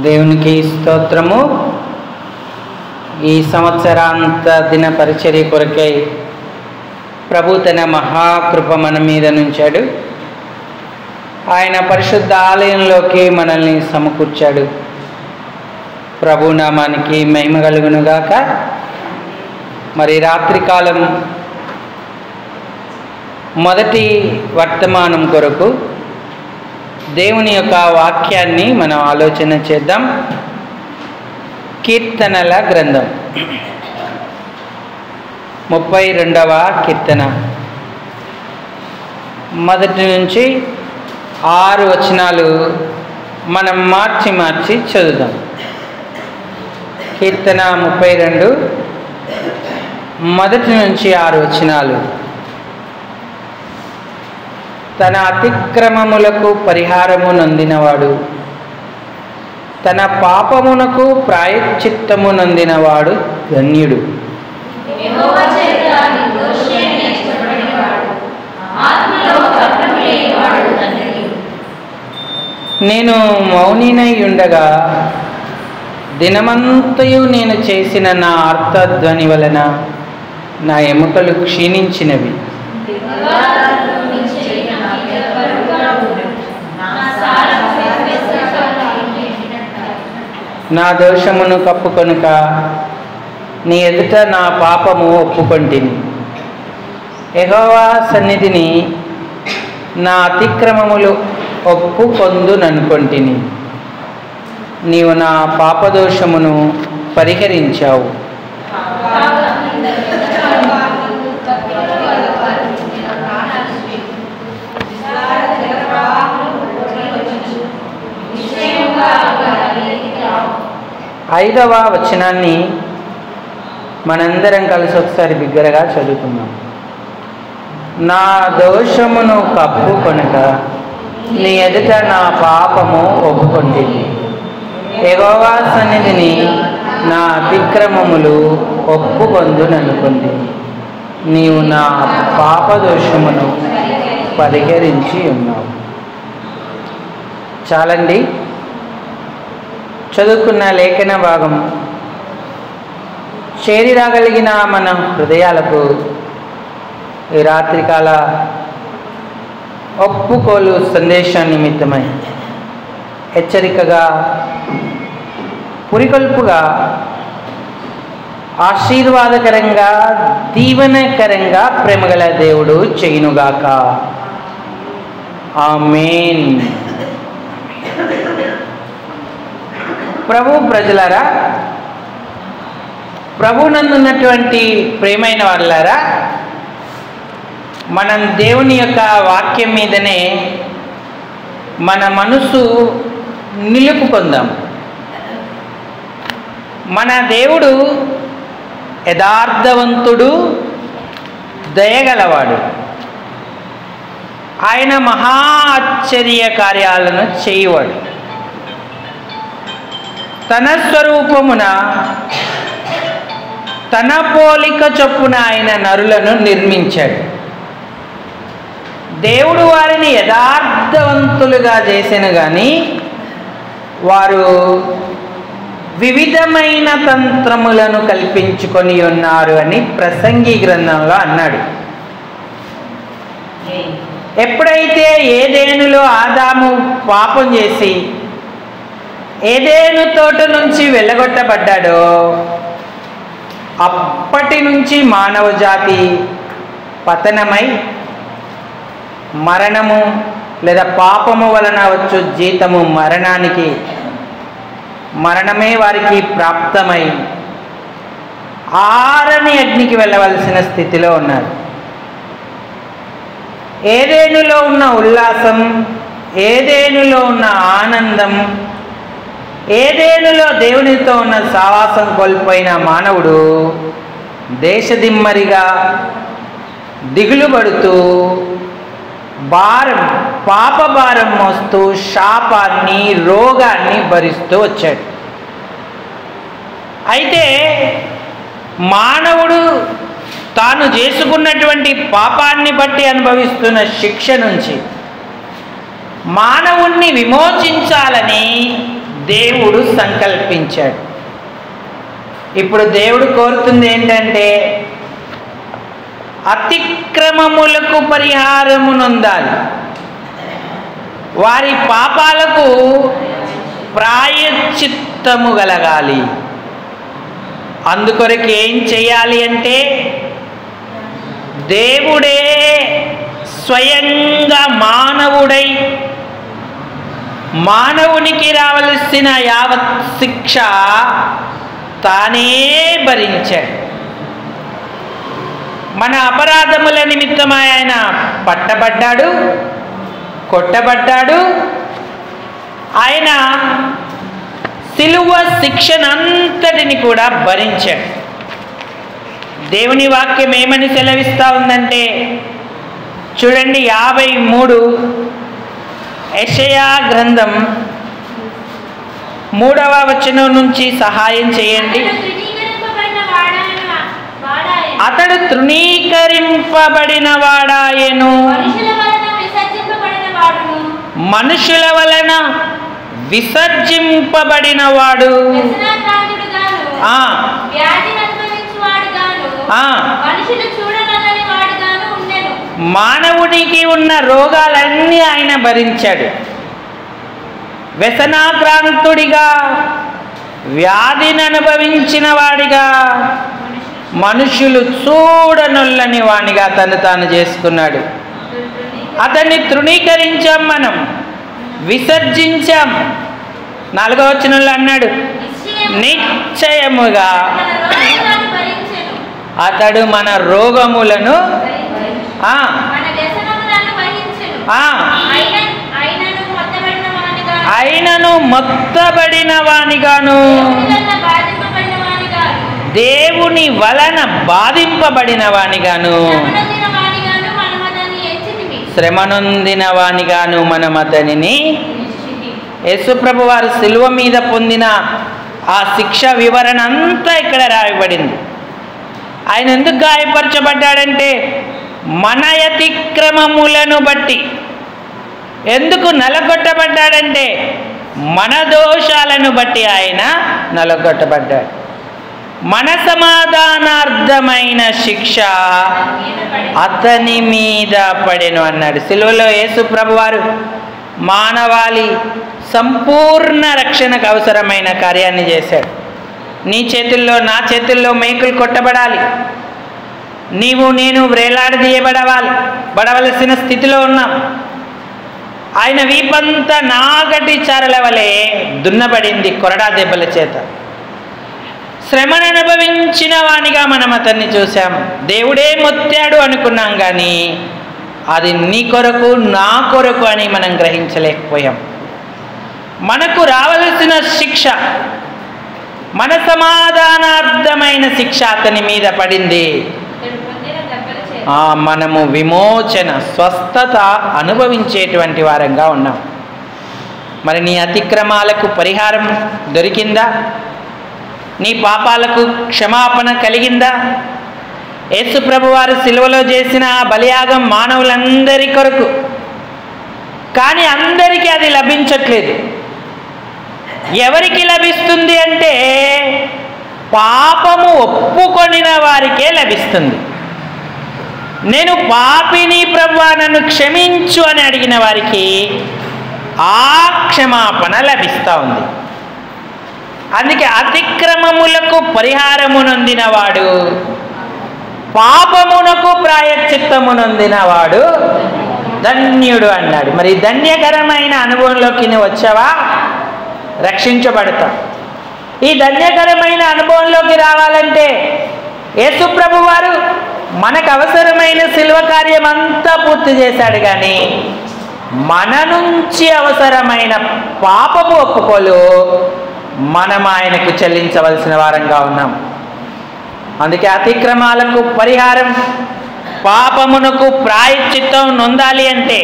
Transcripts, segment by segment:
దేవునికి స్తోత్రము. ఈ సంవత్సరాంత దిన పరిచర్య కొరకై ప్రభు తన మహాకృప మన మీద నుంచాడు. ఆయన పరిశుద్ధ ఆలయంలోకి మనల్ని సమకూర్చాడు. ప్రభు నామానికి మహిమ కలుగునుగాక. మరి రాత్రికాలం మొదటి వర్తమానం కొరకు దేవుని యొక్క వాక్యాన్ని మనం ఆలోచన చేద్దాం. కీర్తనల గ్రంథం 32వ కీర్తన మొదటి నుంచి 6 వచనాలు మనం మార్చి చదువుదాం. కీర్తన 32 మొదటి నుంచి 6 వచనాలు. తన అతిక్రమములకు పరిహారము నొందినవాడు, తన పాపమునకు ప్రాయశ్చిత్తము నొందినవాడు ధన్యుడు. నేను మౌనినై ఉండగా దినమంతయు నేను చేసిన నా ఆర్తధ్వని వలన నా ఎముకలు క్షీణించినవి. నా దోషమును కప్పుకొనుక నీ ఎదుట నా పాపము ఒప్పుకొంటిని. యెహోవా సన్నిధిని నా అతిక్రమములు ఒప్పుకొందుననుకొంటిని. నీవు నా పాపదోషమును పరిహరించావు. ఐదవ వచనాన్ని మనందరం కలిసి ఒకసారి బిగ్గరగా చదువుకుందాం. నా దోషమును కప్పుకొనక నీ ఎదుట నా పాపము ఒప్పుకొంటిని. యెహోవా సన్నిధిని నా అతిక్రమములు ఒప్పుకొందుననుకొంది. నీవు నా పాపదోషమును పరిహరించి ఉన్నావు. చాలండి. చదువుకున్న లేఖన భాగం చేరి రాగలిగిన మన హృదయాలకు ఈ రాత్రికాల ఒప్పుకోలు సందేశం నిమిత్తమై హెచ్చరికగా, పురికొల్పుగా, ఆశీర్వాదకరంగా, దీవెనకరంగా ప్రేమగల దేవుడు చేయునుగాక. ఆమేన్. ప్రభు ప్రజలారా, ప్రభునందున్నటువంటి ప్రేమైన వాళ్ళారా, మనం దేవుని యొక్క వాక్యం మీదనే మన మనసు నిలుపుకుందాం. మన దేవుడు యథార్థవంతుడు, దయగలవాడు. ఆయన మహా ఆశ్చర్య కార్యాలను చేయువాడు. తన స్వరూపమున తన పోలిక చొప్పున ఆయన నరులను నిర్మించాడు. దేవుడు వారిని యథార్థవంతులుగా చేసెను కానీ వారు వివిధమైన తంత్రములను కల్పించుకొని ఉన్నారు అని ప్రసంగి గ్రంథంలో అన్నాడు. ఎప్పుడైతే ఏదేనులో ఆదాము పాపం చేసి ఏదేను తోట నుంచి వెళ్ళగొట్టబడ్డాడో అప్పటి నుంచి మానవ జాతి పతనమై మరణము లేదా పాపము వలన వచ్చు జీతము మరణమే వారికి ప్రాప్తమై ఆరని అగ్నికి వెళ్ళవలసిన స్థితిలో ఉన్నారు. ఏదేనులో ఉన్న ఉల్లాసం, ఏదేనులో ఉన్న ఆనందం, ఏదేనులో దేవునితో ఉన్న సావాసం కోల్పోయిన మానవుడు దేశదిమ్మరిగా దిగులు పడుతూ పాప భారం మోస్తూ శాపాన్ని, రోగాన్ని భరిస్తూ వచ్చాడు. అయితే మానవుడు తాను చేసుకున్నటువంటి పాపాన్ని బట్టి అనుభవిస్తున్న శిక్ష నుంచి మానవుణ్ణి విమోచించాలని దేవుడు సంకల్పించాడు. ఇప్పుడు దేవుడు కోరుతుంది ఏంటంటే అతిక్రమములకు పరిహారము నొందాలి, వారి పాపాలకు ప్రాయశ్చిత్తము కలగాలి. అందుకొరకు ఏం చేయాలి అంటే దేవుడే స్వయంగా మానవుడై మానవునికి రావలసిన యావత్ శిక్ష తానే భరించాడు. మన అపరాధముల నిమిత్తమై ఆయన పట్టబడ్డాడు, కొట్టబడ్డాడు. ఆయన శిలువ శిక్షనంతటిని కూడా భరించాడు. దేవుని వాక్యం ఏమని సెలవిస్తూ ఉందంటే చూడండి, 53 యెషయా గ్రంథం 3వ వచనం నుంచి సహాయం చేయండి. అతడు తృణీకరింపబడిన వాడాయను, మనుషుల వలన విసర్జింపబడిన వాడు, మానవునికి ఉన్న రోగాలన్నీ ఆయన భరించాడు. వ్యసనాక్రాంతుడిగా, వ్యాధిని అనుభవించిన వాడిగా, మనుషులు చూడనొల్లని వాడిగా తను తాను చేసుకున్నాడు. అతన్ని తృణీకరించాం, మనం విసర్జించాం. 4వ వచనంలో అన్నాడు, నిశ్చయముగా అతడు మన రోగములను ఆయనను మొత్తబడిన వానిగాను, దేవుని వలన బాధింపబడిన వానిగాను, శ్రమనొందిన వానిగాను మనం అతనిని. యేసుప్రభు వారు శిలువ మీద పొందిన ఆ శిక్ష వివరణ అంతా ఇక్కడ రాయబడింది. ఆయన ఎందుకు గాయపరచబడ్డాడంటే మన అతిక్రమములను బట్టి. ఎందుకు నలగొట్టబడ్డాడంటే మన దోషాలను బట్టి ఆయన నలగొట్టబడ్డాడు. మన సమాధానార్థమైన శిక్ష అతని మీద పడెను అన్నాడు. సిలువలో యేసు ప్రభువారు మానవాళి సంపూర్ణ రక్షణకు అవసరమైన కార్యాన్ని చేశాడు. నీ చేతుల్లో నా చేతుల్లో మేకులు కొట్టబడాలి, నీవు నేను బడవలసిన స్థితిలో ఉన్నాం. ఆయన వీపంతా నాగటి చారల వలె దున్నబడింది కొరడా దెబ్బల చేత. శ్రమను అనుభవించిన వానిగా మనం అతన్ని చూసాం. దేవుడే మొత్తాడు అనుకున్నాం, కానీ అది నీ కొరకు నా కొరకు అని మనం గ్రహించలేకపోయాం. మనకు రావలసిన శిక్ష, మన సమాధానార్థమైన శిక్ష అతని మీద పడింది. మనము విమోచన, స్వస్థత అనుభవించేటువంటి వారంగా ఉన్నాం. మరి నీ అతిక్రమాలకు పరిహారం దొరికిందా? నీ పాపాలకు క్షమాపణ కలిగిందా? యేసు ప్రభువారు సిలువలో చేసిన బలియాగం మానవులందరి కొరకు, కానీ అందరికీ అది లభించట్లేదు. ఎవరికి లభిస్తుంది అంటే పాపము ఒప్పుకొనిన వారికే లభిస్తుంది. నేను పాపిని ప్రభువా నన్ను క్షమించు అని అడిగిన వారికి ఆ క్షమాపణ లభిస్తూ ఉంది. అందుకే అతిక్రమములకు పరిహారము నొందినవాడు, పాపమునకు ప్రాయశ్చిత్తము నొందినవాడు ధన్యుడు అన్నాడు. మరి ధన్యకరమైన అనుభవంలోకి నువ్వు వచ్చావా? రక్షించబడతావు. ఈ ధన్యకరమైన అనుభవంలోకి రావాలంటే యేసు ప్రభువారు మనకు అవసరమైన శిలువ కార్యం అంతా పూర్తి చేశాడు, కానీ మన నుంచి అవసరమైన పాపపు ఒప్పుకోలు మనం ఆయనకు చెల్లించవలసిన వారంగా ఉన్నాం. అందుకే అతిక్రమాలకు పరిహారం, పాపమునకు ప్రాయశ్చిత్తం నొందాలి అంటే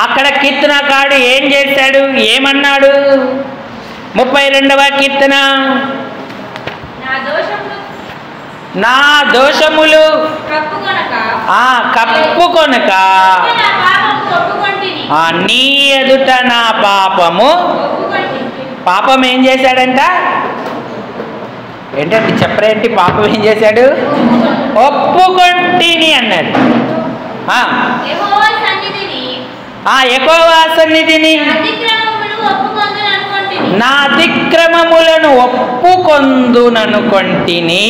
అక్కడ కీర్తనకారుడు ఏం చేశాడు, ఏమన్నాడు? 32వ కీర్తన, నా దోషములు కప్పుకొనక నీ ఎదుట నా పాపము పాపం ఏం చేశాడంట? ఏంటంటే చెప్పరేంటి? పాపం ఏం చేశాడు? ఒప్పుకొంటిని అన్నాడు. యెహోవా సన్నిధిని నా అతిక్రమములను ఒప్పుకొందుననుకొంటిని.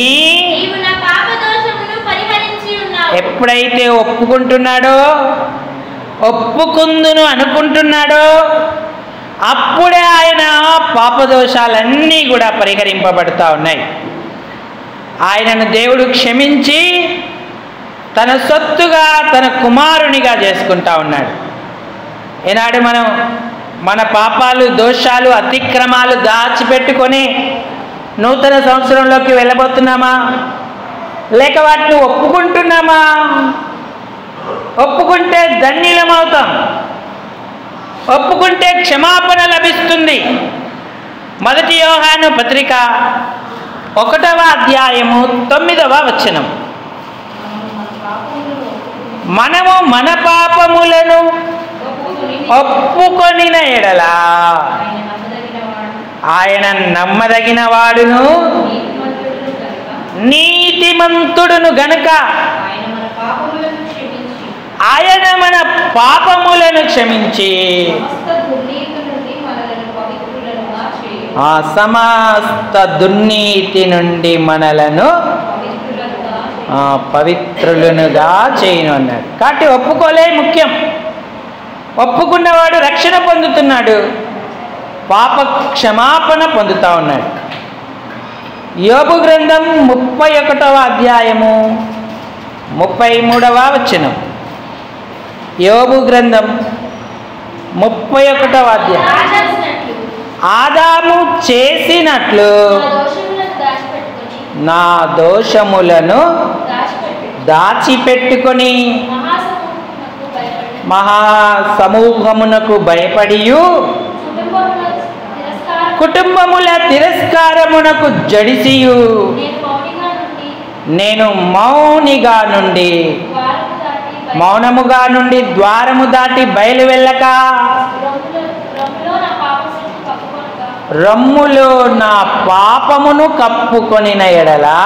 ఎప్పుడైతే ఒప్పుకుంటున్నాడో, ఒప్పుకుందును అనుకుంటున్నాడో, అప్పుడే ఆయన పాపదోషాలన్నీ కూడా పరిహరింపబడుతూ ఉన్నాయి. ఆయనను దేవుడు క్షమించి తన సొత్తుగా, తన కుమారునిగా చేసుకుంటా ఉన్నాడు. ఈనాడు మనం మన పాపాలు, దోషాలు, అతిక్రమాలు దాచిపెట్టుకొని నూతన సంవత్సరంలోకి వెళ్ళబోతున్నామా? లేక వాటిని ఒప్పుకుంటున్నామా? ఒప్పుకుంటే ధన్యులమవుతాం, ఒప్పుకుంటే క్షమాపణ లభిస్తుంది. 1 యోహాను పత్రిక 1వ అధ్యాయము 9వ వచనం. మనము మన పాపములను ఒప్పుకొనిన ఎడల ఆయన నమ్మదగిన వాడును నీతిమంతుడును గనుక ఆయన మన పాపములను క్షమించి సమస్త దుర్నీతి నుండి మనలను పవిత్రులనుగా చేయను అన్నాడు. కాబట్టి ఒప్పుకోలే ముఖ్యం. ఒప్పుకున్నవాడు రక్షణ పొందుతున్నాడు, పాప క్షమాపణ పొందుతా ఉన్నాడు. యోబు గ్రంథం 31వ అధ్యాయము 33వ వచనం. యోబు గ్రంథం 31వ అధ్యాయం. ఆదాము చేసినట్లు నా దోషములను దాచిపెట్టుకొని మహాసమూహమునకు భయపడియు కుటుంబముల తిరస్కారమునకు జడిసియు నేను మౌనముగా నుండి ద్వారము దాటి బయలు వెళ్ళక రమ్ములో నా పాపమును కప్పుకొనిన ఎడలా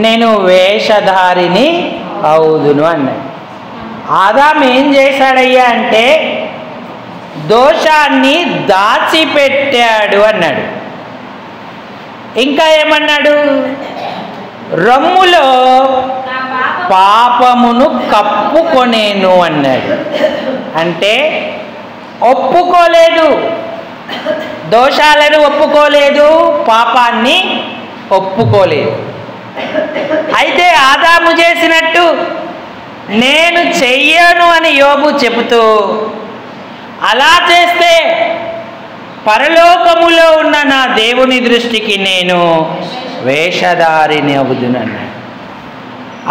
నేను వేషధారిని అవుదును అన్నాడు. ఆదాము ఏం చేశాడయ్యా అంటే దోషాన్ని దాచిపెట్టాడు అన్నాడు. ఇంకా ఏమన్నాడు? రమ్ములో పాపమును కప్పుకొనేను అన్నాడు. అంటే ఒప్పుకోలేదు, దోషాలను ఒప్పుకోలేదు, పాపాన్ని ఒప్పుకోలేదు. అయితే ఆదాము చేసినట్టు నేను చెయ్యను అని యోబు చెబుతూ, అలా చేస్తే పరలోకములో ఉన్న నా దేవుని దృష్టికి నేను వేషధారిని అవుదునన్నాడు.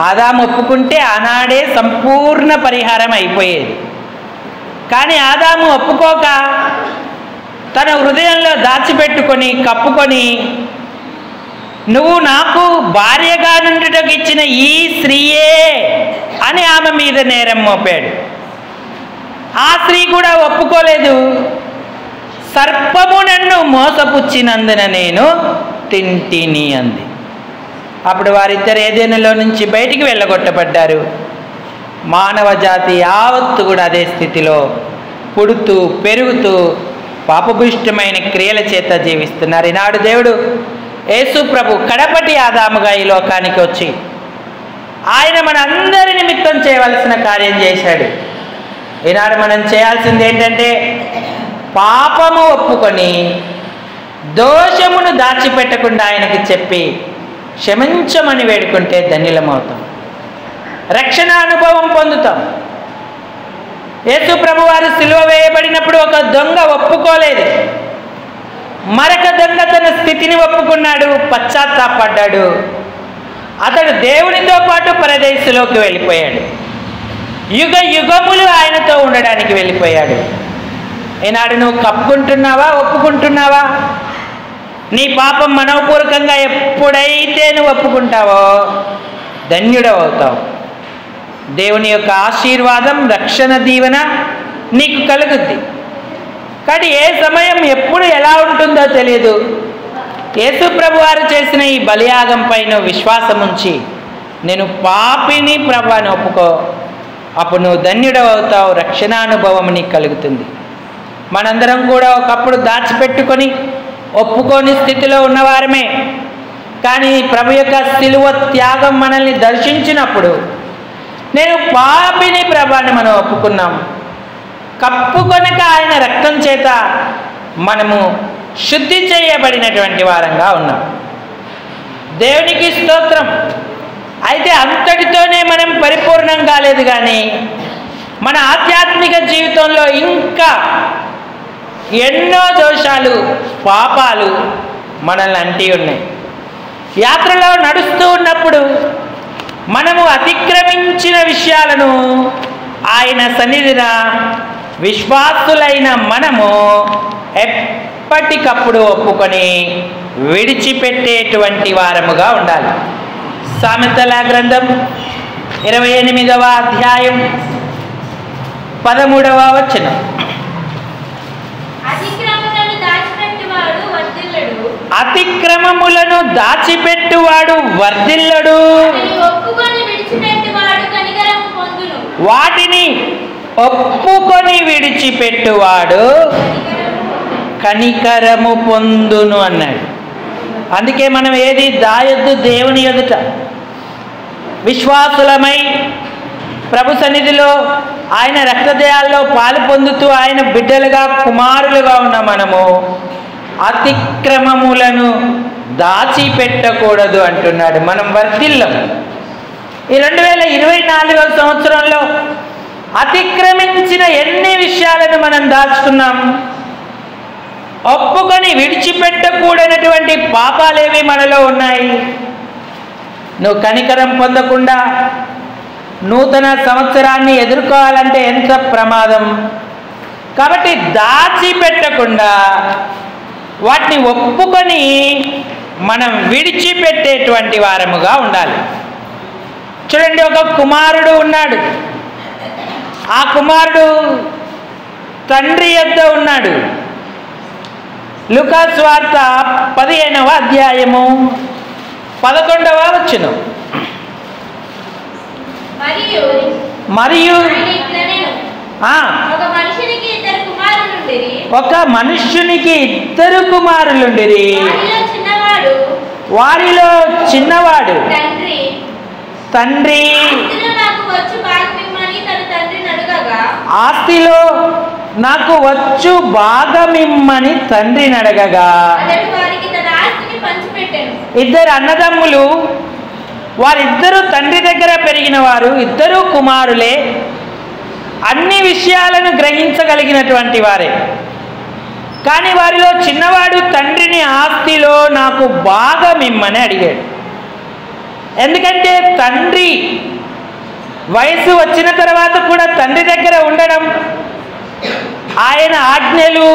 ఆదాము ఒప్పుకుంటే ఆనాడే సంపూర్ణ పరిహారం అయిపోయేది. కానీ ఆదాము ఒప్పుకోక తన హృదయంలో దాచిపెట్టుకొని కప్పుకొని, నువ్వు నాకు భార్యగా నుండుటకు ఇచ్చిన ఈ స్త్రీయే అని ఆమె మీద నేరం మోపాడు. ఆ స్త్రీ కూడా ఒప్పుకోలేదు. సర్పము నన్ను మోసపుచ్చినందున నేను తింటిని అంది. అప్పుడు వారిద్దరు ఏదెనులో నుంచి బయటికి వెళ్ళగొట్టబడ్డారు. మానవ జాతి యావత్తు కూడా అదే స్థితిలో పుడుతూ పెరుగుతూ పాపభూయిష్టమైన క్రియల చేత జీవిస్తున్నారు. ఈనాడు దేవుడు యేసు ప్రభు కడపటి ఆదాముగా ఈ లోకానికి వచ్చి ఆయన మన అందరి నిమిత్తం చేయవలసిన కార్యం చేశాడు. ఈనాడు మనం చేయాల్సింది ఏంటంటే పాపము ఒప్పుకొని దోషమును దాచిపెట్టకుండా ఆయనకి చెప్పి క్షమించమని వేడుకుంటే ధన్యులమవుతాం, రక్షణ అనుభవం పొందుతాం. యేసు ప్రభు వారు సిలువ వేయబడినప్పుడు ఒక దొంగ ఒప్పుకోలేదు, మరొక దొంగ తన స్థితిని ఒప్పుకున్నాడు, పశ్చాత్తాపడ్డాడు. అతడు దేవునితో పాటు పరదేశంలోకి వెళ్ళిపోయాడు, యుగ యుగములు ఆయనతో ఉండడానికి వెళ్ళిపోయాడు. ఈనాడు నువ్వు కప్పుకుంటున్నావా, ఒప్పుకుంటున్నావా? నీ పాపం మనోపూర్వకంగా ఎప్పుడైతే నువ్వు ఒప్పుకుంటావో ధన్యుడవుతావు. దేవుని యొక్క ఆశీర్వాదం, రక్షణ దీవెన నీకు కలుగుద్ది. కానీ ఏ సమయం ఎప్పుడు ఎలా ఉంటుందో తెలియదు. యేసు ప్రభు వారు చేసిన ఈ బలియాగం పైన విశ్వాసం ఉంచి నేను పాపిని ప్రభు అని ఒప్పుకో, అప్పుడు నువ్వు ధన్యుడవు అవుతావు, రక్షణానుభవం నీకు కలుగుతుంది. మనందరం కూడా ఒకప్పుడు దాచిపెట్టుకొని ఒప్పుకోని స్థితిలో ఉన్నవారమే. కానీ ప్రభు యొక్క శిలువ త్యాగం మనల్ని దర్శించినప్పుడు నేను పాపిని ప్రభు అని మనం ఒప్పుకున్నాం. కప్పుకొనక ఆయన రక్తం చేత మనము శుద్ధి చేయబడినటువంటి వారంగా ఉన్నాం. దేవునికి స్తోత్రం. అయితే అంతటితోనే మనం పరిపూర్ణం కాలేదు. కానీ మన ఆధ్యాత్మిక జీవితంలో ఇంకా ఎన్నో దోషాలు, పాపాలు మనల్ని అంటి ఉన్నాయి. యాత్రలో నడుస్తూ ఉన్నప్పుడు మనము అతిక్రమించిన విషయాలను ఆయన సన్నిధిన విశ్వాసులైన మనము ఎప్పటికప్పుడు ఒప్పుకొని విడిచిపెట్టేటువంటి వారముగా ఉండాలి. సామెతల గ్రంథం 28వ అధ్యాయం 13వ వచనం. అతిక్రమములను దాచిపెట్టువాడు వర్ధిల్లడు, వాటిని ఒప్పుకొని విడిచిపెట్టువాడు కనికరము పొందును అన్నాడు. అందుకే మనం ఏది దాయొద్దు దేవుని ఎదుట. విశ్వాసులమై ప్రభు సన్నిధిలో ఆయన రక్తదయాల్లో పాలు పొందుతూ ఆయన బిడ్డలుగా కుమారులుగా ఉన్న మనము అతిక్రమములను దాచిపెట్టకూడదు అంటున్నాడు. మనం వర్ధిల్లం. ఈ 2024వ సంవత్సరంలో అతిక్రమించిన ఎన్ని విషయాలను మనం దాచుకున్నాం. ఒప్పుకొని విడిచిపెట్టకూడనటువంటి పాపాలేవి మనలో ఉన్నాయి. నువ్వు కనికరం పొందకుండా నూతన సంవత్సరాన్ని ఎదుర్కోవాలంటే ఎంత ప్రమాదం. కాబట్టి దాచిపెట్టకుండా వాటిని ఒప్పుకొని మనం విడిచిపెట్టేటువంటి వారముగా ఉండాలి. చూడండి, ఒక కుమారుడు ఉన్నాడు. ఆ కుమారుడు తండ్రి యొద్ద ఉన్నాడు. లూకా సువార్త 15వ అధ్యాయము 11వ వచనం. మరియు ఒక మనుష్యునికి ఇద్దరు కుమారులుండిరి. వారిలో చిన్నవాడు తండ్రి ఆస్తిలో నాకు వచ్చు భాగమిమ్మని తండ్రిని అడగగా, ఇద్దరు అన్నదమ్ములు, వారిద్దరూ తండ్రి దగ్గర పెరిగిన వారు, ఇద్దరూ కుమారులే, అన్ని విషయాలను గ్రహించగలిగినటువంటి వారే. కానీ వారిలో చిన్నవాడు తండ్రిని ఆస్తిలో నాకు భాగమిమ్మని అడిగాడు. ఎందుకంటే తండ్రి వయసు వచ్చిన తర్వాత కూడా తండ్రి దగ్గర ఉండడం, ఆయన ఆజ్ఞలు,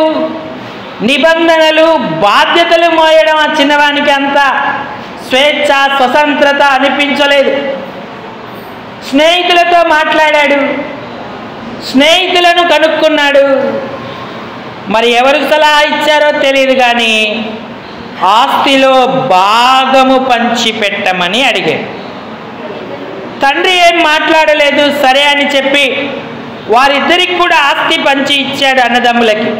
నిబంధనలు, బాధ్యతలు మోయడం ఆ చిన్నవానికి అంత స్వేచ్ఛ, స్వతంత్రత అనిపించలేదు. స్నేహితులతో మాట్లాడాడు, స్నేహితులను కనుక్కున్నాడు. మరి ఎవరు సలహా ఇచ్చారో తెలియదు, కానీ ఆస్తిలో భాగము పంచి పెట్టమని అడిగాడు. తండ్రి ఏం మాట్లాడలేదు, సరే అని చెప్పి వారిద్దరికి కూడా ఆస్తి పంచి ఇచ్చాడు అన్నదమ్ములకి.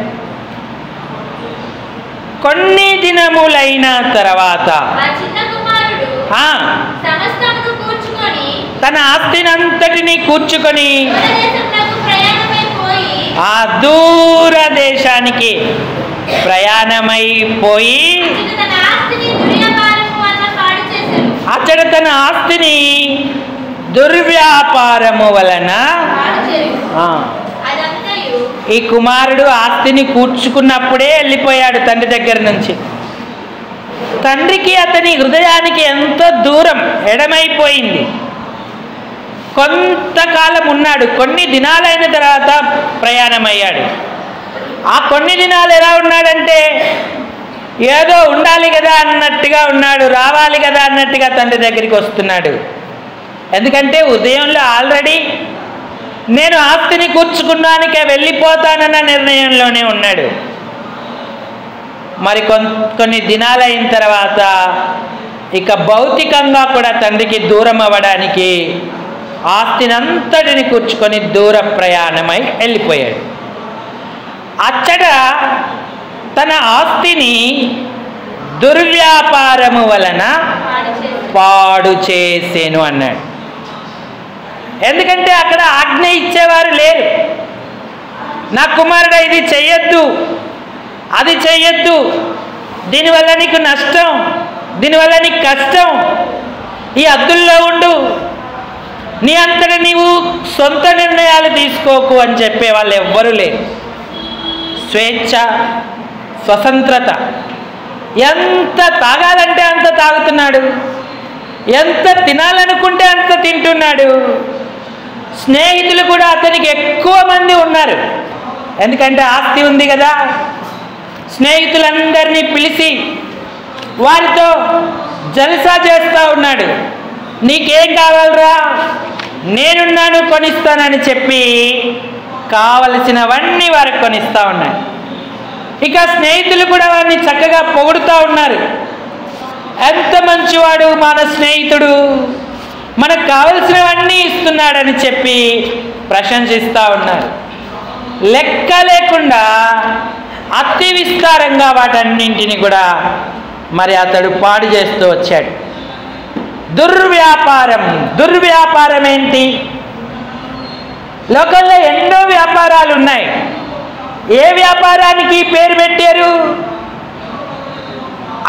కొన్ని దినములైన తర్వాత తన ఆస్తినంతటిని కూర్చుకొని ఆ దూర దేశానికి ప్రయాణమైపోయి అతడు తన ఆస్తిని దుర్వ్యాపారము వలన, ఈ కుమారుడు ఆస్తిని కూర్చుకున్నప్పుడే వెళ్ళిపోయాడు తండ్రి దగ్గర నుంచి. తండ్రికి అతని హృదయానికి ఎంతో దూరం ఎడమైపోయింది. కొంతకాలం ఉన్నాడు, కొన్ని దినాలైన తర్వాత ప్రయాణమయ్యాడు. ఆ కొన్ని దినాలు ఎలా ఉన్నాడంటే ఏదో ఉండాలి కదా అన్నట్టుగా ఉన్నాడు, రావాలి కదా అన్నట్టుగా తండ్రి దగ్గరికి వస్తున్నాడు. ఎందుకంటే ఉదయంలో ఆల్రెడీ నేను ఆస్తిని కూర్చుకున్నానికే వెళ్ళిపోతానన్న నిర్ణయంలోనే ఉన్నాడు. మరి కొన్ని దినాలైన తర్వాత ఇక భౌతికంగా కూడా తండ్రికి దూరం అవ్వడానికి ఆస్తినంతటిని కూర్చుకొని దూర ప్రయాణమై వెళ్ళిపోయాడు. అచ్చట తన ఆస్తిని దుర్వ్యాపారము వలన పాడు చేసేను అన్నాడు. ఎందుకంటే అక్కడ ఆజ్ఞ ఇచ్చేవారు లేరు. నా కుమారుడు ఇది చెయ్యొద్దు, అది చెయ్యొద్దు, దీనివల్ల నీకు నష్టం, దీనివల్ల నీకు కష్టం, ఈ హద్దుల్లో ఉండు, నీ అంతటా నీవు సొంత నిర్ణయాలు తీసుకోకు అని చెప్పే వాళ్ళు ఎవ్వరూ లేరు. స్వేచ్ఛ, స్వతంత్రత. ఎంత తాగాలంటే అంత తాగుతున్నాడు, ఎంత తినాలనుకుంటే అంత తింటున్నాడు. స్నేహితులు కూడా అతనికి ఎక్కువ మంది ఉన్నారు. ఎందుకంటే ఆస్తి ఉంది కదా. స్నేహితులందరినీ పిలిచి వారితో జల్సా చేస్తూ ఉన్నాడు. నీకేం కావాలరా, నేనున్నాను, కొనిస్తానని చెప్పి కావలసినవన్నీ వారికి కొనిస్తూ ఉన్నాడు. ఇక స్నేహితులు కూడా వారిని చక్కగా పొగుడుతూ ఉన్నారు. ఎంత మంచివాడు మన స్నేహితుడు, మనకు కావలసినవన్నీ ఇస్తున్నాడని చెప్పి ప్రశంసిస్తూ ఉన్నారు. లెక్క లేకుండా అతి విస్తారంగా వాటన్నింటిని కూడా మరి అతడు పాడు చేస్తూ వచ్చాడు. దుర్వ్యాపారం. దుర్వ్యాపారం ఏంటి? లోకంలో ఎన్నో వ్యాపారాలు ఉన్నాయి. ఏ వ్యాపారానికి పేరు పెట్టారు?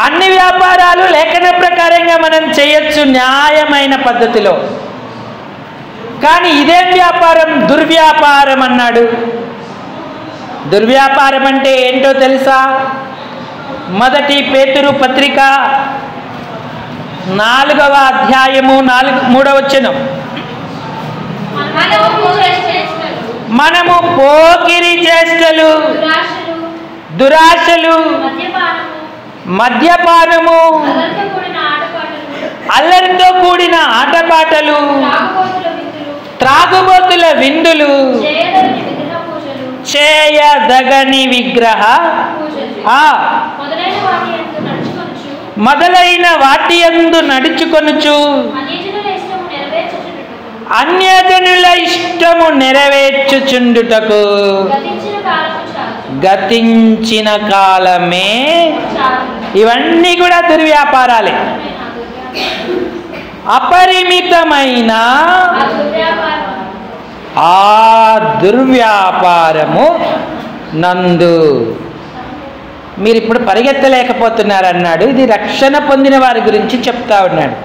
అన్ని వ్యాపారాలు లేఖన ప్రకారంగా మనం చేయొచ్చు న్యాయమైన పద్ధతిలో. కానీ ఇదేం వ్యాపారం? దుర్వ్యాపారం అన్నాడు. దుర్వ్యాపారం అంటే ఏంటో తెలుసా? మొదటి పేతురు పత్రిక 4వ అధ్యాయము 3వ వచనం. మనము పోకిరి చేష్టలు, దురాశలు, మద్యపానము, అల్లరితో కూడిన ఆటపాటలు, త్రాగుబోతుల విందులు, చేయదగని విగ్రహ మొదలైన వాటి యందు నడుచుకొనుచు అన్యజనుల ఇష్టము నెరవేర్చుచుండుటకు గతించిన కాలమే. ఇవన్నీ కూడా దుర్వ్యాపారాలే. అపరిమితమైన ఆ దుర్వ్యాపారము నందు మీరు ఇప్పుడు పరిగెత్తలేకపోతున్నారన్నాడు. ఇది రక్షణ పొందిన వారి గురించి చెప్తా ఉన్నాడు.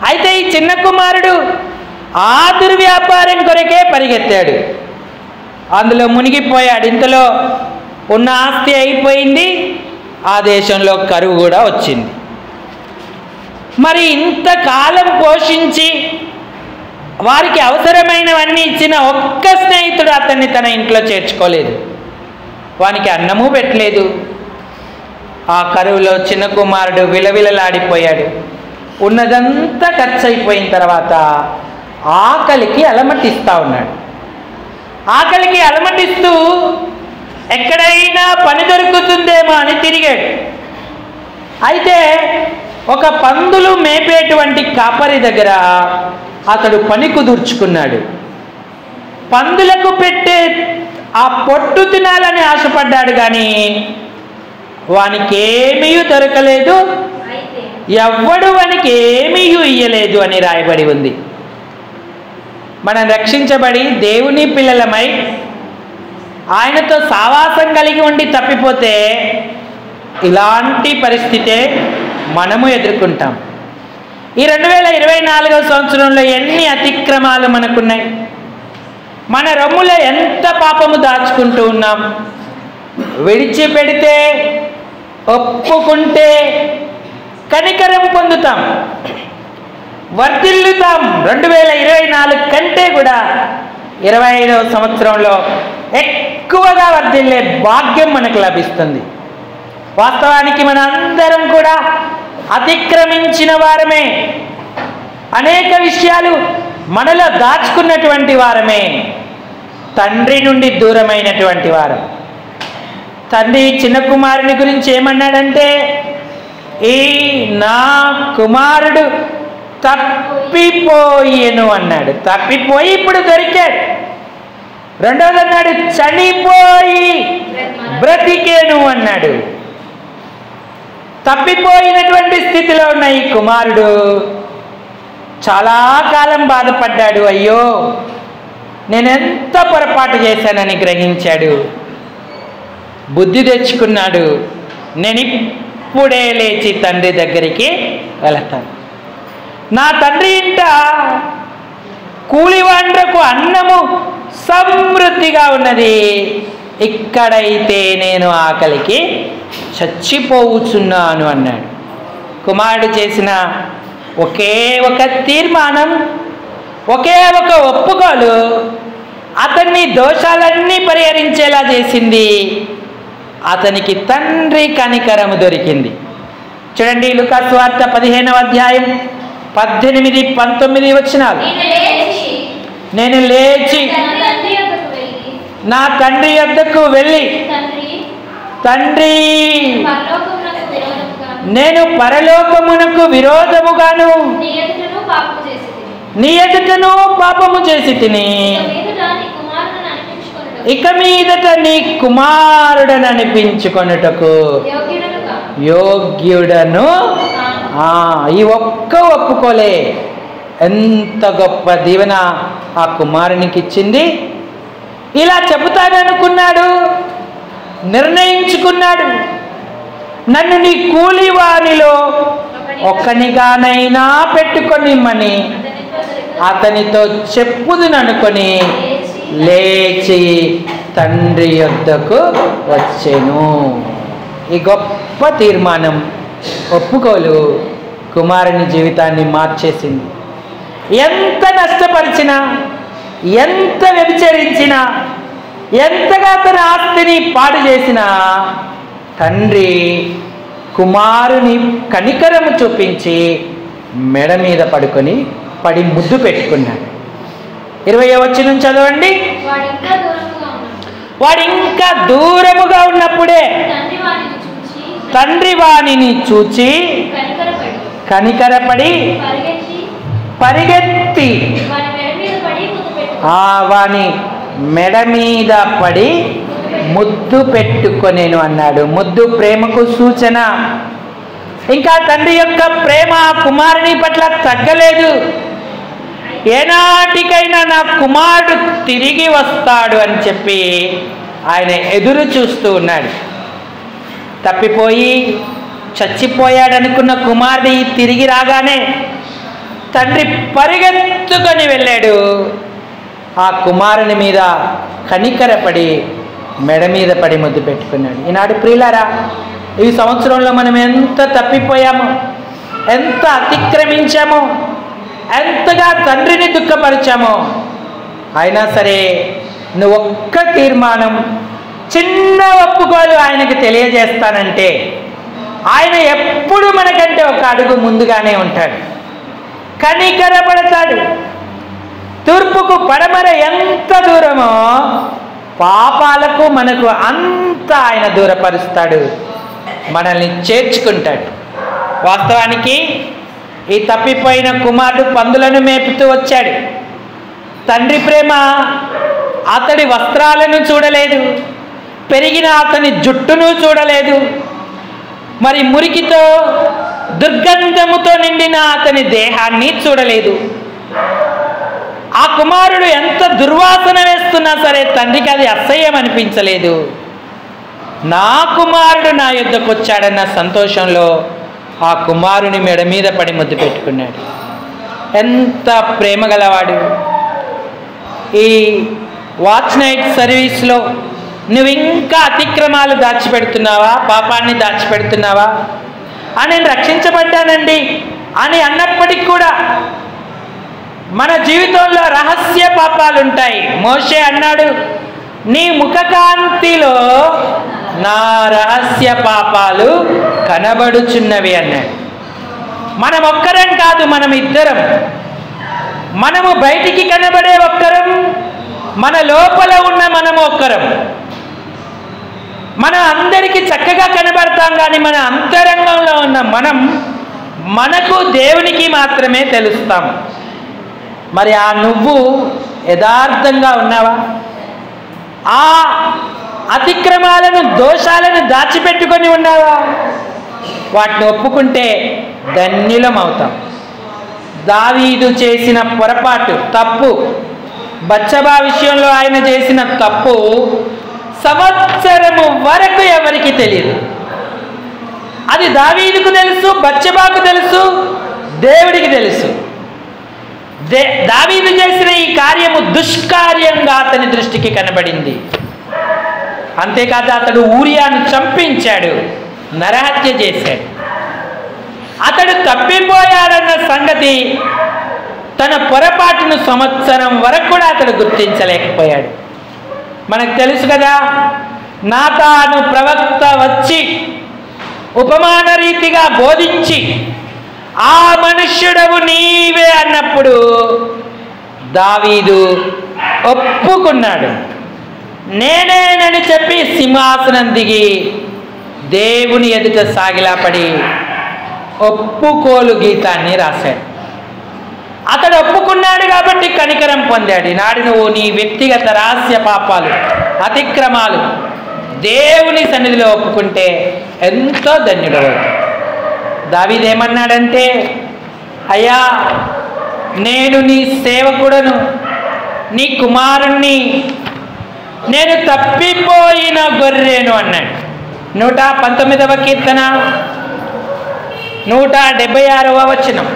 అయితే ఈ చిన్న కుమారుడు ఆ దుర్వ్యాపారం కొరకే పరిగెత్తాడు, అందులో మునిగిపోయాడు. ఇంతలో ఉన్న ఆస్తి అయిపోయింది, ఆ దేశంలో కరువు కూడా వచ్చింది. మరి ఇంతకాలం పోషించి వారికి అవసరమైనవన్నీ ఇచ్చిన ఒక్క స్నేహితుడు అతన్ని తన ఇంట్లో చేర్చుకోలేదు, వానికి అన్నము పెట్టలేదు. ఆ కరువులో చిన్న కుమారుడు విలవిలలాడిపోయాడు. ఉన్నదంతా ఖర్చు అయిపోయిన తర్వాత ఆకలికి అలమటిస్తూ ఉన్నాడు. ఆకలికి అలమటిస్తూ ఎక్కడైనా పని దొరుకుతుందేమో అని తిరిగాడు. అయితే ఒక పందులు మేపేటువంటి కాపరి దగ్గర అతడు పని కుదుర్చుకున్నాడు. పందులకు పెట్టే ఆ పొట్టు తినాలని ఆశపడ్డాడు, కానీ వానికి ఏమీ దొరకలేదు, ఎవ్వడు వానికి ఏమీ ఇయ్యలేదు అని రాయబడి ఉంది. మనం రక్షించబడి దేవుని పిల్లలమై ఆయనతో సావాసం కలిగి ఉండి తప్పిపోతే ఇలాంటి పరిస్థితే మనము ఎదుర్కొంటాం. ఈ 2024వ సంవత్సరంలో ఎన్ని అతిక్రమాలు మనకున్నాయి. మన రొమ్ములో ఎంత పాపము దాచుకుంటూ ఉన్నాం. విడిచిపెడితే, ఒప్పుకుంటే కనికరం పొందుతాం, వర్ధిల్లుతాం. 2024 కంటే కూడా 25వ సంవత్సరంలో ఎక్కువగా వర్ధిల్లే భాగ్యం మనకు లభిస్తుంది. వాస్తవానికి మన అందరం కూడా అతిక్రమించిన వారమే. అనేక విషయాలు మనలో దాచుకున్నటువంటి వారమే తండ్రి నుండి దూరమైనటువంటి వారు. తండ్రి చిన్న కుమారుని గురించి ఏమన్నాడంటే, ఈ నా కుమారుడు తప్పిపోయేను అన్నాడు. తప్పిపోయి ఇప్పుడు దొరికాడు. రెండవది అన్నాడు, చనిపోయి బ్రతికేను అన్నాడు. తప్పిపోయినటువంటి స్థితిలో ఉన్న ఈ కుమారుడు చాలా కాలం బాధపడ్డాడు. అయ్యో, నేనెంత పొరపాటు చేశానని గ్రహించాడు. బుద్ధి తెచ్చుకున్నాడు. నేను ఇప్పుడే లేచి తండ్రి దగ్గరికి వెళతాను. నా తండ్రి ఇంట కూలివాండ్రకు అన్నము సమృద్ధిగా ఉన్నది, ఇక్కడైతే నేను ఆకలికి చచ్చిపోవచ్చున్నాను అన్నాడు. కుమారుడు చేసిన ఒకే ఒక తీర్మానం, ఒకే ఒక ఒప్పుకోలు అతన్ని దోషాలన్నీ పరిహరించేలా చేసింది. అతనికి తండ్రి కనికరము దొరికింది. చూడండి, లూకా సువార్త 15వ అధ్యాయం 18, 19 వచనాలు. నేను లేచి నా తండ్రి యొద్దకు వెళ్ళి, తండ్రి, నేను పరలోకమునకు విరోధముగాను నీ ఎదుటను పాపము చేసి తిని, ఇక మీదట నీ కుమారుడని అనిపించుకొనుటకు యోగ్యుడను. ఈ ఒక్క ఒప్పుకోలే ఎంత గొప్ప దీవెన ఆ కుమారునికి ఇచ్చింది. ఇలా చెబుతాననుకున్నాడు, నిర్ణయించుకున్నాడు. నన్ను నీ కూలివానిలో ఒక్కనిగానైనా పెట్టుకొనిమ్మని అతనితో చెప్పుదుననుకొని లేచి తండ్రి యొద్దకు వచ్చెను. ఈ గొప్ప తీర్మానం, ఒప్పుకోలు కుమారుని జీవితాన్ని మార్చేసింది. ఎంత నష్టపరిచినా, ఎంత వ్యభిచరించినా, ఎంతగా తన ఆస్తిని పాడు చేసినా తండ్రి కుమారుని కనికరము చూపించి మెడ మీద పడి ముద్దు పెట్టుకున్నాడు. 20వ వచనం చదవండి. వాడు ఇంకా దూరముగా ఉన్నప్పుడే తండ్రి వానిని చూచి కనికరపడి పరిగెత్తి వాని మెడ మీద పడి ముద్దు పెట్టుకొనేను అన్నాడు. ముద్దు ప్రేమకు సూచన. ఇంకా తండ్రి యొక్క ప్రేమ కుమారుని పట్ల తగ్గలేదు. ఏనాటికైనా నా కుమారుడు తిరిగి వస్తాడు అని చెప్పి ఆయన ఎదురు చూస్తూ ఉన్నాడు. తప్పిపోయి చచ్చిపోయాడనుకున్న కుమారుడు తిరిగి రాగానే తండ్రి పరిగెత్తుకొని వెళ్ళాడు. ఆ కుమారుని మీద కనికరపడి మెడ మీద పడి ముద్దు పెట్టుకున్నాడు. ఈనాడు ప్రియులారా, ఈ సంవత్సరంలో మనం ఎంత తప్పిపోయామో, ఎంత అతిక్రమించామో, ఎంతగా తండ్రిని దుఃఖపరిచామో, అయినా సరే నువ్వు ఒక్క తీర్మానం, చిన్న ఒప్పుకోలు ఆయనకు తెలియజేస్తానంటే ఆయన ఎప్పుడు మనకంటే ఒక అడుగు ముందుగానే ఉంటాడు, కనికరపడతాడు. తూర్పుకు పడమర ఎంత దూరమో పాపాలకు మనకు అంత ఆయన దూరపరుస్తాడు, మనల్ని చేర్చుకుంటాడు. వాస్తవానికి ఈ తప్పిపోయిన కుమారుడు పందులను మేపుతూ వచ్చాడు. తండ్రి ప్రేమ అతడి వస్త్రాలను చూడలేదు, పెరిగిన అతని జుట్టును చూడలేదు, మరి మురికితో దుర్గంధముతో నిండిన అతని దేహాన్ని చూడలేదు. ఆ కుమారుడు ఎంత దుర్వాసన వేస్తున్నా సరే తండ్రికి అది అసహ్యం అనిపించలేదు. నా కుమారుడు నా యొద్దకు వచ్చాడన్న సంతోషంలో ఆ కుమారుని మెడ మీద పడి ముద్దు పెట్టుకున్నాడు. ఎంత ప్రేమ గలవాడు. ఈ వాచ్ నైట్ సర్వీస్లో నువ్వు ఇంకా అతిక్రమాలు దాచిపెడుతున్నావా, పాపాన్ని దాచిపెడుతున్నావా? నేను రక్షించబడ్డానండి అని అన్నప్పటికీ కూడా మన జీవితంలో రహస్య పాపాలు ఉంటాయి. మోషే అన్నాడు, నీ ముఖకాంతిలో నా రహస్య పాపాలు కనబడుచున్నవి అన్నాడు. మనం ఒక్కరం కాదు, మనం ఇద్దరం. మనము బయటికి కనబడే ఒక్కరం, మన లోపల ఉన్న మనము ఒక్కరం. మనం అందరికీ చక్కగా కనబడతాం, కానీ మన అంతరంగంలో ఉన్న మనకు దేవునికి మాత్రమే తెలుస్తాం. మరి ఆ నువ్వు యథార్థంగా ఉన్నావా? ఆ అతిక్రమాలను, దోషాలను దాచిపెట్టుకొని ఉన్నావా? వాటిని ఒప్పుకుంటే ధన్యులం అవుతాం. దావీదు చేసిన పొరపాటు, తప్పు, బత్షెబా విషయంలో ఆయన చేసిన తప్పు సంవత్సరము వరకు ఎవరికి తెలియదు. అది దావీదుకు తెలుసు, బత్షెబాకు తెలుసు, దేవుడికి తెలుసు. దావీదు చేసిన ఈ కార్యము దుష్కార్యంగా అతని దృష్టికి కనబడింది. అంతేకాదు, అతడు ఊరియాను చంపించాడు, నరహత్య చేశాడు. అతడు తప్పిపోయాడన్న సంగతి, తన పొరపాటును సంవత్సరం వరకు కూడా అతడు గుర్తించలేకపోయాడు. మనకు తెలుసు కదా, నాతాను ప్రవక్త వచ్చి ఉపమాన రీతిగా బోధించి ఆ మనుష్యుడవు నీవే అన్నప్పుడు దావీదు ఒప్పుకున్నాడు. నేనేనని చెప్పి సింహాసనం దిగి దేవుని ఎదుట సాగిలాపడి ఒప్పుకోలు గీతాన్ని రాశాడు. అతడు ఒప్పుకున్నాడు కాబట్టి కనికరం పొందాడు. ఈనాడు నువ్వు నీ వ్యక్తిగత రహస్య పాపాలు, అతిక్రమాలు దేవుని సన్నిధిలో ఒప్పుకుంటే ఎంతో ధన్యుడవుతావు. దావీదు ఏమన్నాడంటే, అయ్యా, నేను నీ సేవకుడను, నీ కుమారుణ్ణి, నేను తప్పిపోయిన గొర్రెను అన్నాడు. 119వ కీర్తన 176వ వచనం.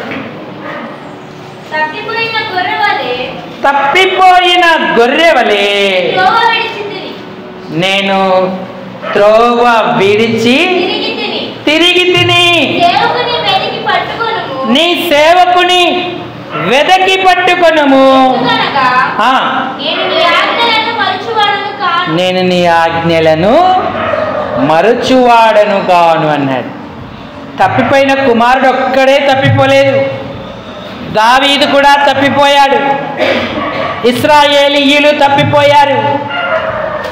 తప్పిపోయిన గొర్రె వలె నేను త్రోవ విడిచి తిరిగి తిని, నీ సేవకుని వెదకి పట్టుకొనుము, నేను నీ ఆజ్ఞలను మరచువాడను కాను అన్నాడు. తప్పిపోయిన కుమారుడు ఒక్కడే తప్పిపోలేదు, దావీదు కూడా తప్పిపోయాడు, ఇశ్రాయేలీయులు తప్పిపోయారు.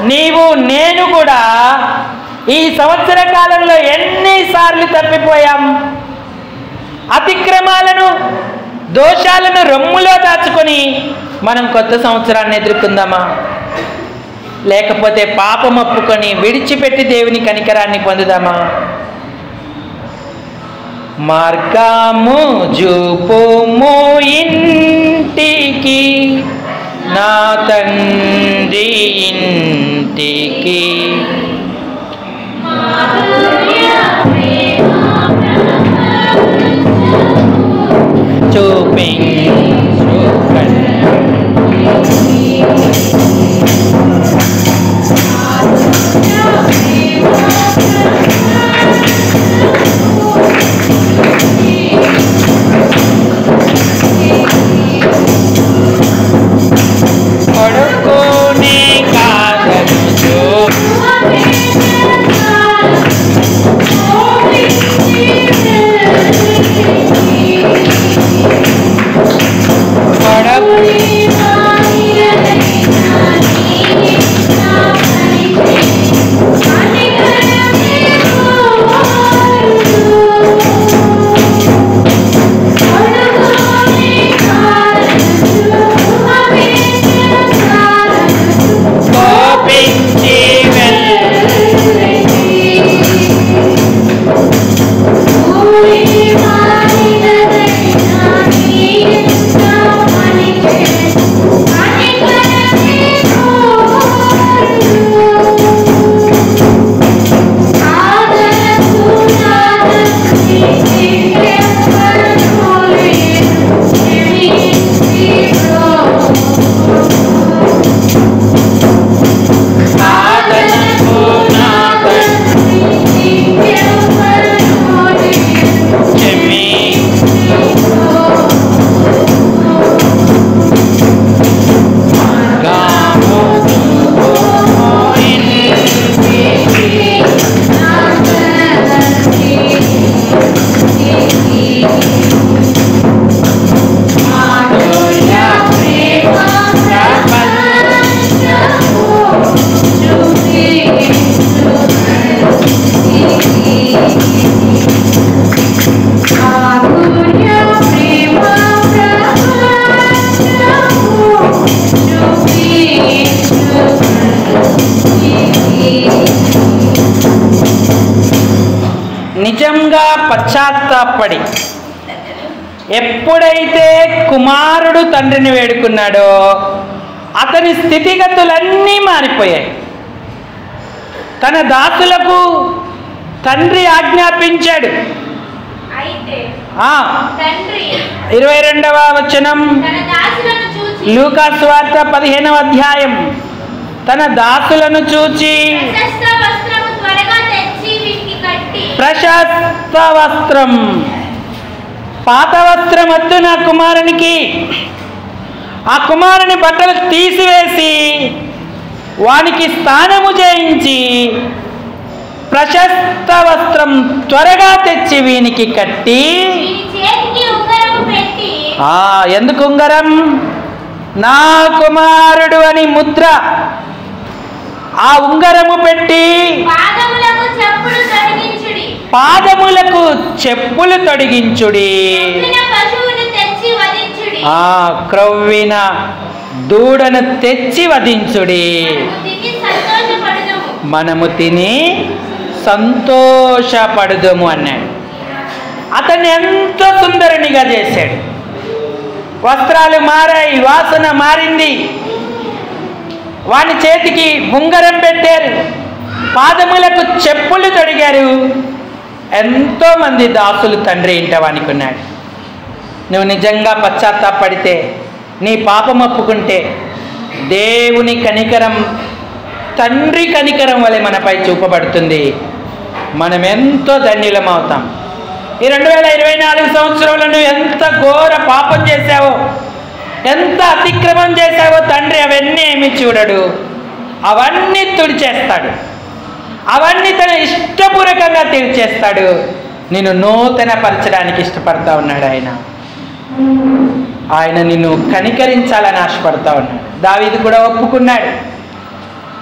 నీవు నేను కూడా ఈ సంవత్సర కాలంలో ఎన్నిసార్లు తప్పిపోయాం? అతిక్రమాలను, దోషాలను రొమ్ములో దాచుకొని మనం కొత్త సంవత్సరాన్ని ఎదుర్కొందామా? లేకపోతే పాపం ఒప్పుకొని విడిచిపెట్టి దేవుని కనికరాన్ని పొందుదామా? మార్గము చూపుము ఇంటికి, నా తండ్రి ఇంటికి, కొడుకునే కా పశ్చాత్తాపడి ఎప్పుడైతే కుమారుడు తండ్రిని వేడుకున్నాడో అతని స్థితిగతులన్నీ మారిపోయాయి. తన దాసులకు తండ్రి ఆజ్ఞాపించాడు. 22వ వచనం లూకా సువార్త 15వ అధ్యాయం. తన దాసులను చూచి ప్రశస్త వస్త్రం, పాత వస్త్రం వద్దు నా కుమారునికి, ఆ కుమారుని బట్టలు తీసివేసి వానికి స్థానము చేయించి ప్రశస్త వస్త్రం త్వరగా తెచ్చి వీనికి కట్టి. ఎందుకు ఉంగరం? నా కుమారుడు అని ముద్ర. ఆ ఉంగరము పెట్టి పాదములకు చెప్పులు తొడిగించుడి, క్రొవ్విన దూడను తెచ్చి వధించుడి, మనము తిని సంతోషపడుదము అన్నాడు. అతన్ని ఎంతో సుందరునిగా చేశాడు. వస్త్రాలు మారాయి, వాసన మారింది. వాని చేతికి ఉంగరం పెట్టారు, పాదములకు చెప్పులు తొడిగారు. ఎంతో మంది దాసులు తండ్రి ఇంట వానుకున్నాడు. నువ్వు నిజంగా పశ్చాత్తాపడితే, నీ పాపం ఒప్పుకుంటే దేవుని కనికరం, తండ్రి కనికరం వలె మనపై చూపబడుతుంది. మనం ఎంతో ధన్యులం అవుతాం. ఈ 2024 సంవత్సరంలో నువ్వు ఎంత ఘోర పాపం చేశావో, ఎంత అతిక్రమం చేశావో తండ్రి అవన్నీ ఏమి చూడడు. అవన్నీ తుడిచేస్తాడు, అవన్నీ తన ఇష్టపూర్వకంగా తీర్చేస్తాడు. నిన్ను నూతన పరచడానికి ఇష్టపడతా ఉన్నాడు ఆయన నిన్ను కనికరించాలని ఆశపడతా ఉన్నాడు. దావీదు కూడా ఒప్పుకున్నాడు,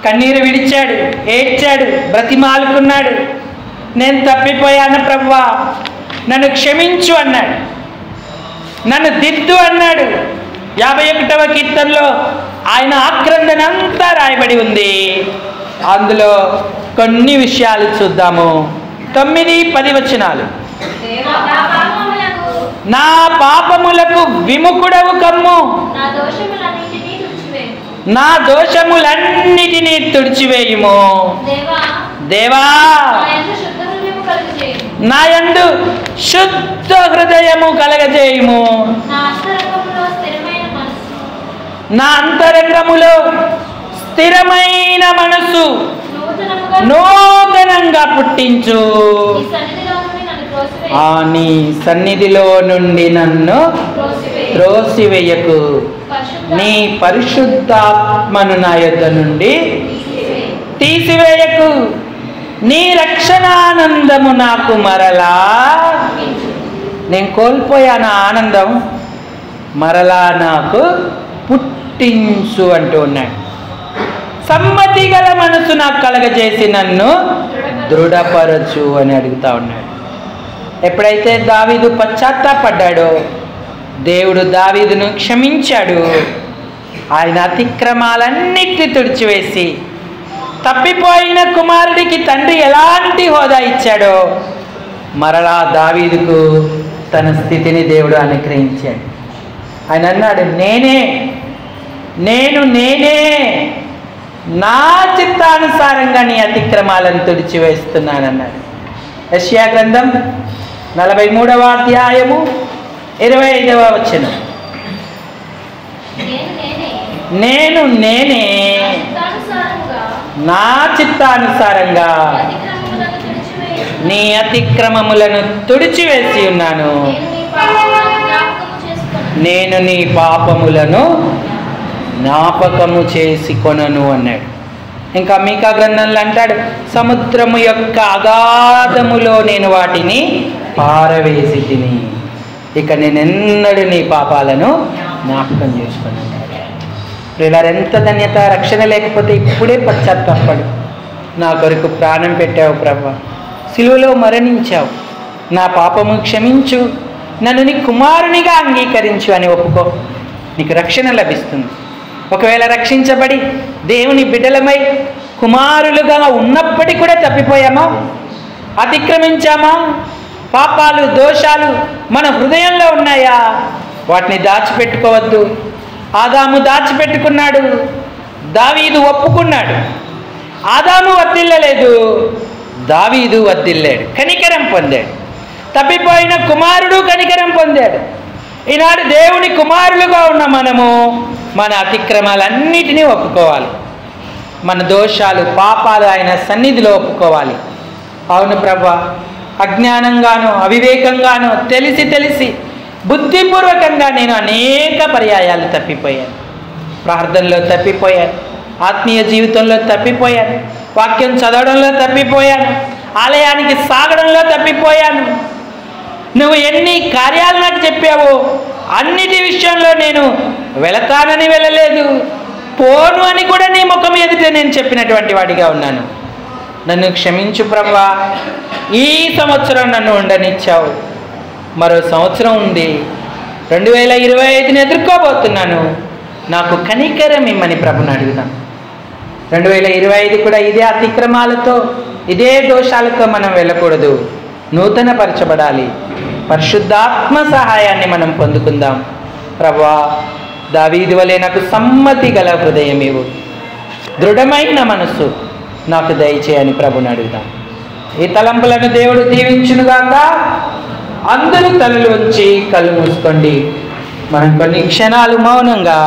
కన్నీరు విడిచాడు, ఏడ్చాడు, బ్రతిమాలుకున్నాడు. నేను తప్పిపోయాను ప్రభువా, నన్ను క్షమించు అన్నాడు, నన్ను దిద్దు అన్నాడు. 51వ కీర్తనలో ఆయన ఆక్రందన అంతా రాయబడి ఉంది. అందులో కొన్ని విషయాలు చూద్దాము. 9-10 వచనాలు. నా పాపములకు విముఖుడవు కమ్ము, నా దోషములన్నిటినీ తుడిచివేయుము. దేవా నా యందు శుద్ధ హృదయము కలగజేయుము, నా అంతరంగములో స్థిరమైన మనసు నూతనంగా పుట్టించు. నీ సన్నిధిలో నుండి నన్ను త్రోసివేయకు, నీ పరిశుద్ధాత్మను నా యొద్ద నుండి తీసివేయకు. నీ రక్షణానందము నాకు మరలా, నేను కోల్పోయాను ఆనందం, మరలా నాకు పుట్టించు అంటూ ఉన్నాడు. సమ్మతి గల మనసు నాకు కలగజేసి నన్ను దృఢపరచు అని అడుగుతా ఉన్నాడు. ఎప్పుడైతే దావీదు పశ్చాత్తాపడ్డాడో దేవుడు దావీదును క్షమించాడు. ఆయన అతిక్రమాలన్నిటిని తుడిచివేసి తప్పిపోయిన కుమారుడికి తండ్రి ఎలాంటి హోదా ఇచ్చాడో మరలా దావీదుకు తన స్థితిని దేవుడు అనుగ్రహించాడు. ఆయన అన్నాడు, నేనే నా చిత్తానుసారంగా నీ అతిక్రమాలను తుడిచివేస్తున్నానన్నాడు. యెషయా గ్రంథం 43వ అధ్యాయము 25వ వచనం. నేనే నా చిత్తానుసారంగా నీ అతిక్రమములను తుడిచివేసి ఉన్నాను, నేను నీ పాపములను జ్ఞాపకము చేసి కొనను అన్నాడు. ఇంకా మీకా గ్రంథంలో అంటాడు, సముద్రము యొక్క అగాధములో నేను వాటిని పారవేసి తిని, ఇక నేనెన్నడూ నీ పాపాలను జ్ఞాపకం చేసుకున్నాను. ప్రియులారా, ఎంత ధన్యత! రక్షణ లేకపోతే ఇప్పుడే పశ్చాత్తాపడు. నా కొరకు ప్రాణం పెట్టావు ప్రభువా, సిలువలో మరణించావు, నా పాపము క్షమించు, నన్ను నీ కుమారునిగా అంగీకరించు అని ఒప్పుకో, నీకు రక్షణ లభిస్తుంది. ఒకవేళ రక్షించబడి దేవుని బిడ్డలమై కుమారులుగా ఉన్నప్పటికీ కూడా తప్పిపోయామా, అతిక్రమించామా, పాపాలు, దోషాలు మన హృదయంలో ఉన్నాయా? వాటిని దాచిపెట్టుకోవద్దు. ఆదాము దాచిపెట్టుకున్నాడు, దావీదు ఒప్పుకున్నాడు. ఆదాము వర్ధిల్లలేదు, దావీదు వర్ధిల్లాడు, కనికరం పొందాడు. తప్పిపోయిన కుమారుడు కనికరం పొందాడు. ఈనాడు దేవుని కుమారులుగా ఉన్న మనము మన అతిక్రమాలన్నిటినీ ఒప్పుకోవాలి. మన దోషాలు, పాపాలు ఆయన సన్నిధిలో ఒప్పుకోవాలి. అవును ప్రభా, అజ్ఞానంగాను, అవివేకంగాను, తెలిసి బుద్ధిపూర్వకంగా నేను అనేక పర్యాయాలు తప్పిపోయాను. ప్రార్థనలో తప్పిపోయాను, ఆత్మీయ జీవితంలో తప్పిపోయాను, వాక్యం చదవడంలో తప్పిపోయాను, ఆలయానికి సాగడంలో తప్పిపోయాను. నువ్వు ఎన్ని కార్యాలు నాకు చెప్పావో అన్నిటి విషయంలో నేను వెళతానని వెళ్ళలేదు, పోను అని కూడా నీ ముఖం ఎదుట నేను చెప్పినటువంటి వాడిగా ఉన్నాను. నన్ను క్షమించు ప్రభా. ఈ సంవత్సరం నన్ను ఉండనిచ్చావు, మరో సంవత్సరం ఉంది, 2025ని ఎదుర్కోబోతున్నాను. నాకు కనికరం ఇమ్మని ప్రభుని అడుగుదాం. 2025 కూడా ఇదే అతిక్రమాలతో, ఇదే దోషాలతో మనం వెళ్ళకూడదు. నూతన పరచబడాలి. పరిశుద్ధాత్మ సహాయాన్ని మనం పొందుకుందాం. ప్రభువా, దావీదు వలె నాకు సమ్మతి గల హృదయం ఇవ్వు, దృఢమైన మనస్సు నాకు దయచేయని ప్రభుని అడుగుదాం. ఈ తలంపులను దేవుడు దీవించునుగాక. అందరూ తలలు ఉంచి కళ్ళు మూసుకోండి. మనం కొన్ని క్షణాలు మౌనంగా